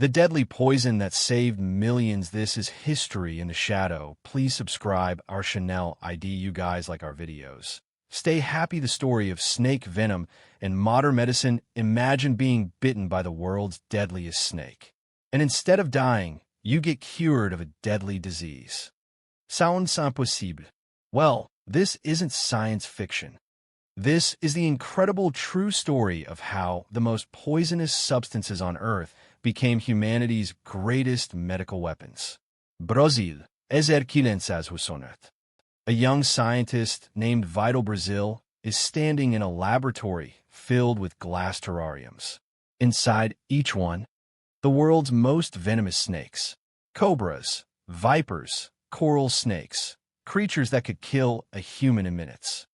The deadly poison that saved millions. This is history in the shadow. Please subscribe our channel. ID you guys like our videos. Stay happy. The story of snake venom in modern medicine. Imagine being bitten by the world's deadliest snake. And instead of dying, you get cured of a deadly disease. Sounds impossible. Well, this isn't science fiction. This is the incredible true story of how the most poisonous substances on Earth became humanity's greatest medical weapons. Brazil, ezerquilensas husonat. A young scientist named Vital Brazil is standing in a laboratory filled with glass terrariums. Inside each one, the world's most venomous snakes. Cobras, vipers, coral snakes, creatures that could kill a human in minutes.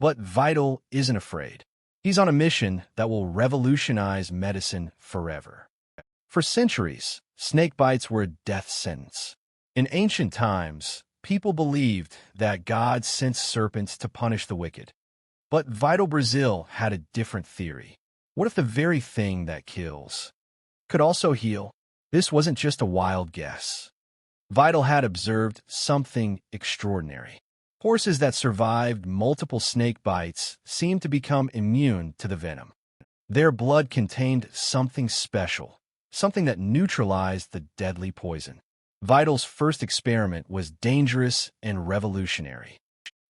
But Vital isn't afraid. He's on a mission that will revolutionize medicine forever. For centuries, snake bites were a death sentence. In ancient times, people believed that God sent serpents to punish the wicked. But Vital Brazil had a different theory. What if the very thing that kills could also heal? This wasn't just a wild guess. Vital had observed something extraordinary. Horses that survived multiple snake bites seemed to become immune to the venom. Their blood contained something special, something that neutralized the deadly poison. Vital's first experiment was dangerous and revolutionary.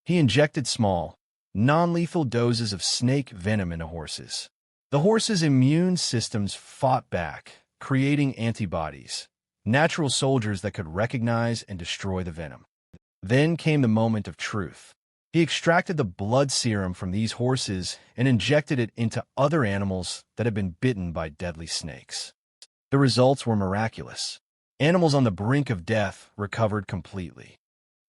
He injected small, non-lethal doses of snake venom into horses. The horses' immune systems fought back, creating antibodies, natural soldiers that could recognize and destroy the venom. Then came the moment of truth. He extracted the blood serum from these horses and injected it into other animals that had been bitten by deadly snakes. The results were miraculous. Animals on the brink of death recovered completely.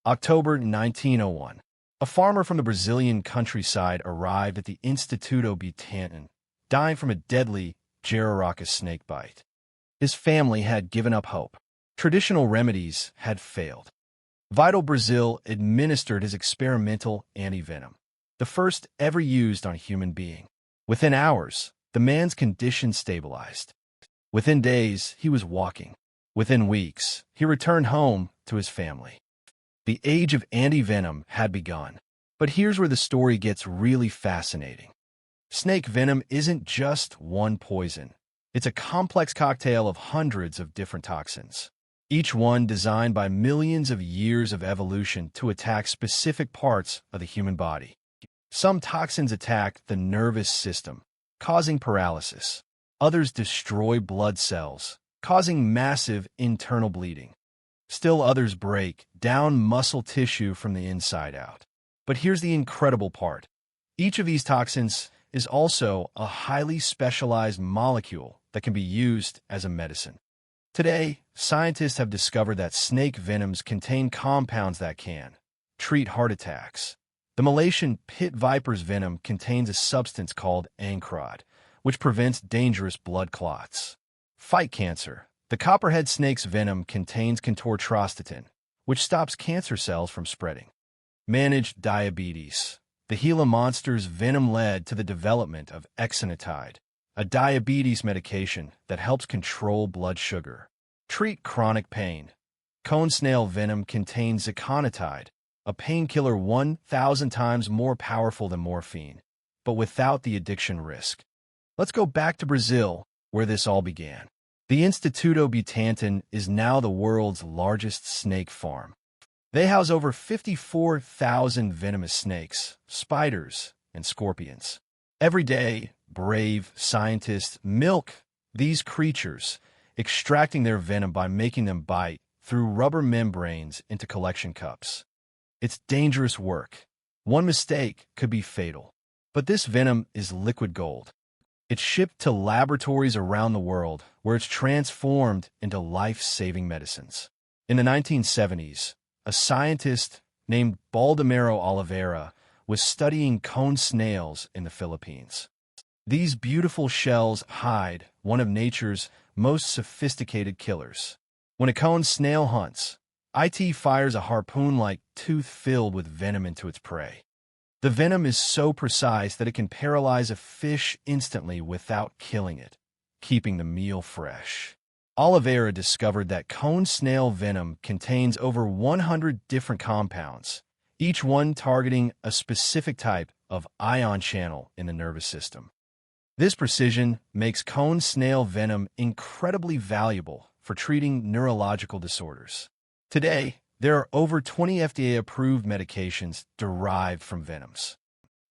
October 1901. A farmer from the Brazilian countryside arrived at the Instituto Butantan, dying from a deadly Jararaca snake bite. His family had given up hope. Traditional remedies had failed. Vital Brazil administered his experimental antivenom, the first ever used on a human being. Within hours, the man's condition stabilized. Within days, he was walking. Within weeks, he returned home to his family. The age of antivenom had begun. But here's where the story gets really fascinating. Snake venom isn't just one poison. It's a complex cocktail of hundreds of different toxins, each one designed by millions of years of evolution to attack specific parts of the human body. Some toxins attack the nervous system, causing paralysis. Others destroy blood cells, causing massive internal bleeding. Still others break down muscle tissue from the inside out. But here's the incredible part. Each of these toxins is also a highly specialized molecule that can be used as a medicine. Today, scientists have discovered that snake venoms contain compounds that can treat heart attacks. The Malaysian pit viper's venom contains a substance called ancrod, which prevents dangerous blood clots. Fight cancer. The copperhead snake's venom contains contortrostatin, which stops cancer cells from spreading. Manage diabetes. The Gila monster's venom led to the development of exenatide, a diabetes medication that helps control blood sugar. Treat chronic pain. Cone snail venom contains ziconotide, a painkiller 1,000 times more powerful than morphine, but without the addiction risk. Let's go back to Brazil, where this all began. The Instituto Butantan is now the world's largest snake farm. They house over 54,000 venomous snakes, spiders, and scorpions. Every day, brave scientists milk these creatures, extracting their venom by making them bite through rubber membranes into collection cups. It's dangerous work. One mistake could be fatal. But this venom is liquid gold. It's shipped to laboratories around the world where it's transformed into life-saving medicines. In the 1970s, a scientist named Baldomero Oliveira was studying cone snails in the Philippines. These beautiful shells hide one of nature's most sophisticated killers. When a cone snail hunts, it fires a harpoon-like tooth filled with venom into its prey. The venom is so precise that it can paralyze a fish instantly without killing it, keeping the meal fresh. Oliveira discovered that cone snail venom contains over 100 different compounds, each one targeting a specific type of ion channel in the nervous system. This precision makes cone snail venom incredibly valuable for treating neurological disorders. Today, there are over 20 FDA-approved medications derived from venoms.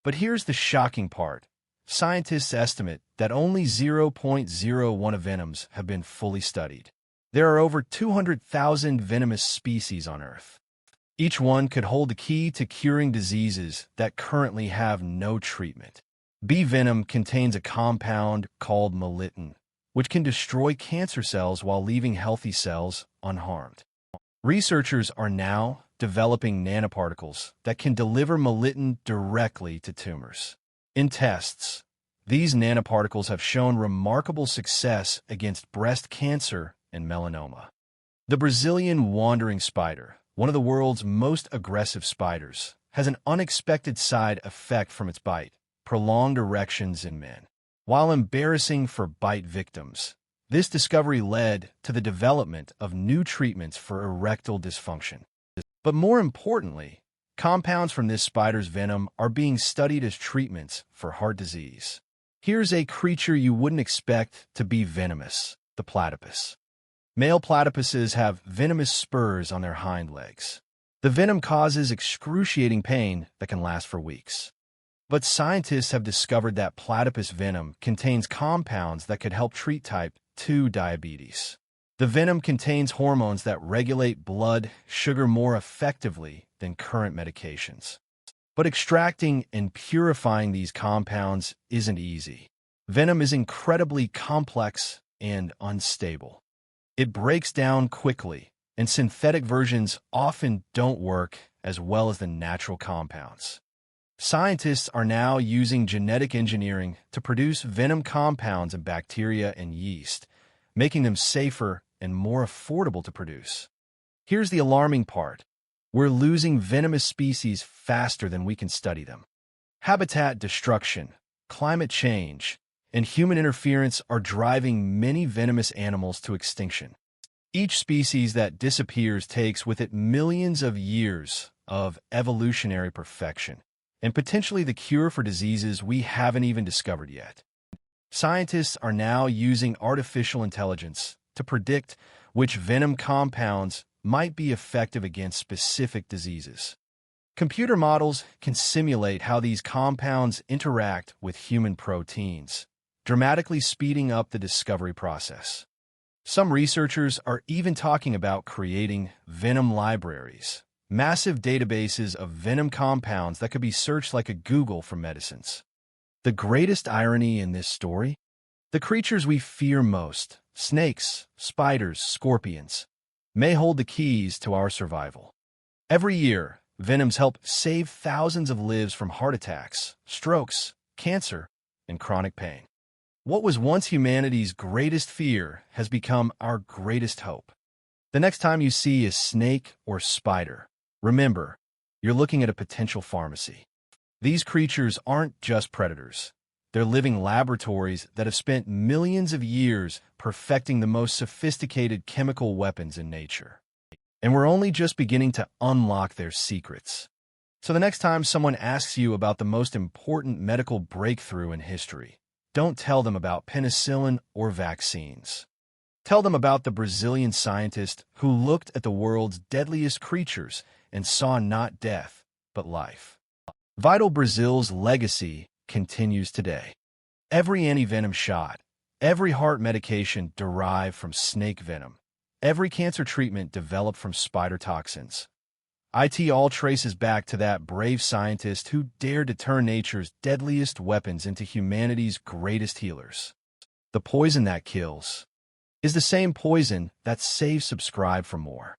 But here's the shocking part. Scientists estimate that only 0.01 of venoms have been fully studied. There are over 200,000 venomous species on Earth. Each one could hold the key to curing diseases that currently have no treatment. Bee venom contains a compound called melittin, which can destroy cancer cells while leaving healthy cells unharmed. Researchers are now developing nanoparticles that can deliver melittin directly to tumors. In tests, these nanoparticles have shown remarkable success against breast cancer and melanoma. The Brazilian wandering spider, one of the world's most aggressive spiders, has an unexpected side effect from its bite: prolonged erections in men. While embarrassing for bite victims, this discovery led to the development of new treatments for erectile dysfunction. But more importantly, compounds from this spider's venom are being studied as treatments for heart disease. Here's a creature you wouldn't expect to be venomous: the platypus. Male platypuses have venomous spurs on their hind legs. The venom causes excruciating pain that can last for weeks. But scientists have discovered that platypus venom contains compounds that could help treat type 2 diabetes. The venom contains hormones that regulate blood sugar more effectively than current medications. But extracting and purifying these compounds isn't easy. Venom is incredibly complex and unstable. It breaks down quickly, and synthetic versions often don't work as well as the natural compounds. Scientists are now using genetic engineering to produce venom compounds in bacteria and yeast, making them safer and more affordable to produce. Here's the alarming part. We're losing venomous species faster than we can study them. Habitat destruction, climate change, and human interference are driving many venomous animals to extinction. Each species that disappears takes with it millions of years of evolutionary perfection, and potentially the cure for diseases we haven't even discovered yet. Scientists are now using artificial intelligence to predict which venom compounds might be effective against specific diseases. Computer models can simulate how these compounds interact with human proteins, dramatically speeding up the discovery process. Some researchers are even talking about creating venom libraries, massive databases of venom compounds that could be searched like a Google for medicines. The greatest irony in this story? The creatures we fear most, snakes, spiders, scorpions, may hold the keys to our survival. Every year, venoms help save thousands of lives from heart attacks, strokes, cancer, and chronic pain. What was once humanity's greatest fear has become our greatest hope. The next time you see a snake or spider, remember, you're looking at a potential pharmacy. These creatures aren't just predators. They're living laboratories that have spent millions of years perfecting the most sophisticated chemical weapons in nature. And we're only just beginning to unlock their secrets. So the next time someone asks you about the most important medical breakthrough in history, don't tell them about penicillin or vaccines. Tell them about the Brazilian scientist who looked at the world's deadliest creatures and saw not death, but life. Vital Brazil's legacy continues today. Every antivenom shot, every heart medication derived from snake venom, every cancer treatment developed from spider toxins. It all traces back to that brave scientist who dared to turn nature's deadliest weapons into humanity's greatest healers. The poison that kills is the same poison that saves. Subscribe for more.